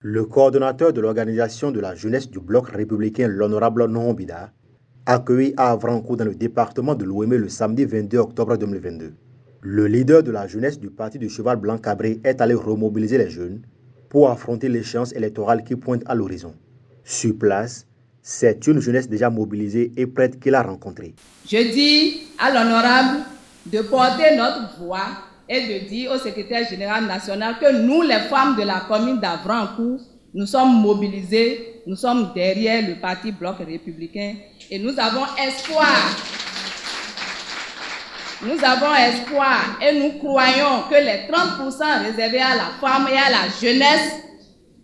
Le coordonnateur de l'organisation de la jeunesse du bloc républicain, l'honorable Nohon Bida, accueilli à Avrancourt dans le département de l'Ouémé le samedi 22 octobre 2022. Le leader de la jeunesse du parti du Cheval Blanc Cabré est allé remobiliser les jeunes pour affronter l'échéance électorale qui pointe à l'horizon. Sur place, c'est une jeunesse déjà mobilisée et prête qu'il a rencontrée. Je dis à l'honorable de porter notre voix et de dire au secrétaire général national que nous, les femmes de la commune d'Avrancourt, nous sommes mobilisées, nous sommes derrière le parti Bloc républicain et nous avons espoir. Nous avons espoir et nous croyons que les 30% réservés à la femme et à la jeunesse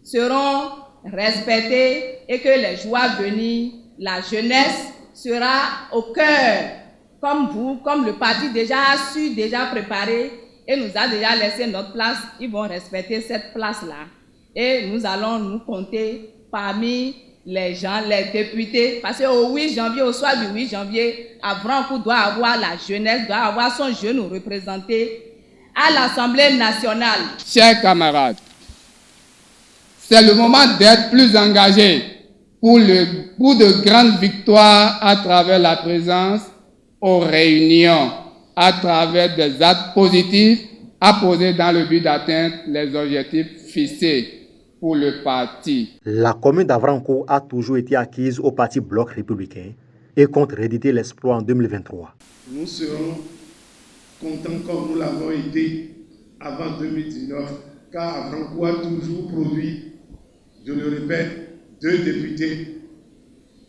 seront respectés et que les jours à venir, la jeunesse sera au cœur, comme vous, comme le parti déjà a su déjà préparer et nous a déjà laissé notre place. Ils vont respecter cette place-là et nous allons nous compter parmi les gens, les députés, parce qu'au 8 janvier, au soir du 8 janvier, Avrancourt doit avoir la jeunesse, doit avoir son jeune représenté à l'Assemblée nationale. Chers camarades, c'est le moment d'être plus engagés pour de grandes victoires à travers la présence aux réunions, à travers des actes positifs à poser dans le but d'atteindre les objectifs fixés pour le parti. La commune d'Avrancourt a toujours été acquise au parti Bloc républicain et compte rééditer l'exploit en 2023. Nous serons contents comme nous l'avons été avant 2019, car Avrancourt a toujours produit, je le répète, 2 députés,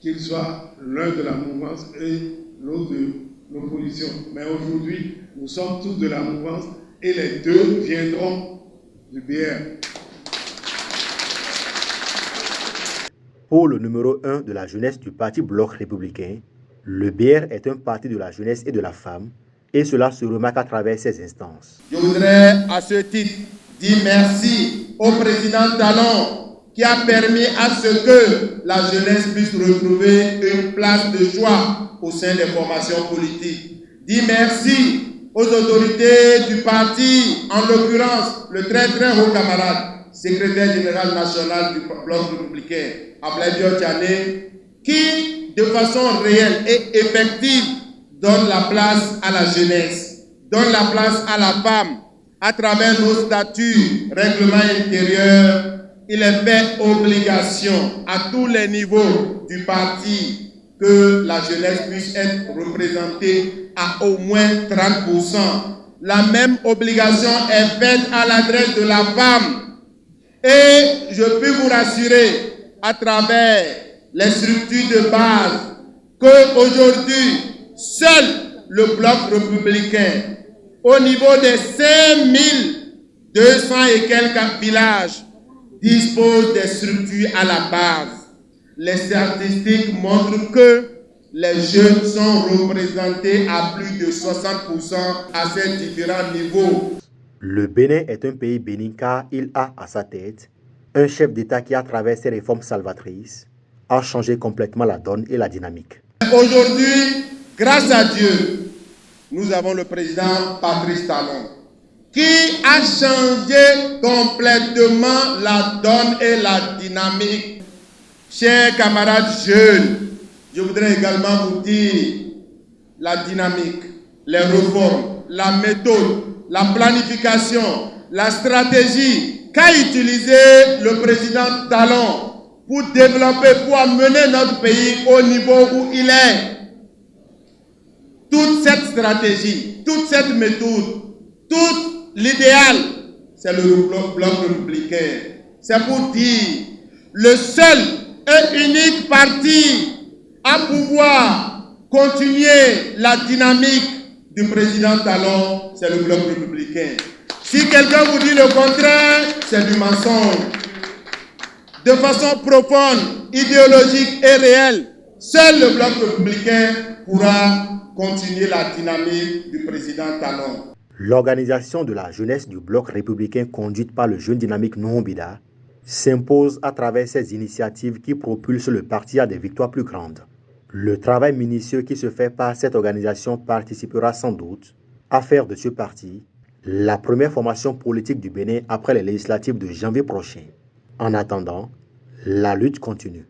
qu'ils soient l'un de la mouvance et l'autre de l'opposition. Mais aujourd'hui, nous sommes tous de la mouvance et les 2 viendront du BR. Pour le numéro 1 de la jeunesse du parti Bloc républicain, le BR est un parti de la jeunesse et de la femme, et cela se remarque à travers ses instances. Je voudrais à ce titre dire merci au président Talon qui a permis à ce que la jeunesse puisse retrouver une place de choix au sein des formations politiques. Dire merci aux autorités du parti, en l'occurrence le très haut camarade, secrétaire général national du Bloc républicain, Ablaye Tchane, qui, de façon réelle et effective, donne la place à la jeunesse, donne la place à la femme, à travers nos statuts, règlements intérieurs. Il est fait obligation à tous les niveaux du parti que la jeunesse puisse être représentée à au moins 30%. La même obligation est faite à l'adresse de la femme. Et je peux vous rassurer, à travers les structures de base, qu'aujourd'hui, seul le Bloc républicain, au niveau des 5200 et quelques villages, dispose des structures à la base. Les statistiques montrent que les jeunes sont représentés à plus de 60% à ces différents niveaux. Le Bénin est un pays bénin car il a à sa tête un chef d'État qui, à travers ses réformes salvatrices, a changé complètement la donne et la dynamique. Aujourd'hui, grâce à Dieu, nous avons le président Patrice Talon qui a changé complètement la donne et la dynamique. Chers camarades jeunes, je voudrais également vous dire la dynamique, les réformes, la méthode, la planification, la stratégie qu'a utilisé le président Talon pour développer, pour amener notre pays au niveau où il est. Toute cette stratégie, toute cette méthode, tout l'idéal, c'est le Bloc républicain. C'est pour dire le seul et unique parti à pouvoir continuer la dynamique du président Talon, c'est le Bloc républicain. Si quelqu'un vous dit le contraire, c'est du mensonge. De façon profonde, idéologique et réelle, seul le Bloc républicain pourra continuer la dynamique du président Talon. L'organisation de la jeunesse du Bloc républicain conduite par le jeune dynamique Nohon Bida s'impose à travers ses initiatives qui propulsent le parti à des victoires plus grandes. Le travail minutieux qui se fait par cette organisation participera sans doute à faire de ce parti la première formation politique du Bénin après les législatives de janvier prochain. En attendant, la lutte continue.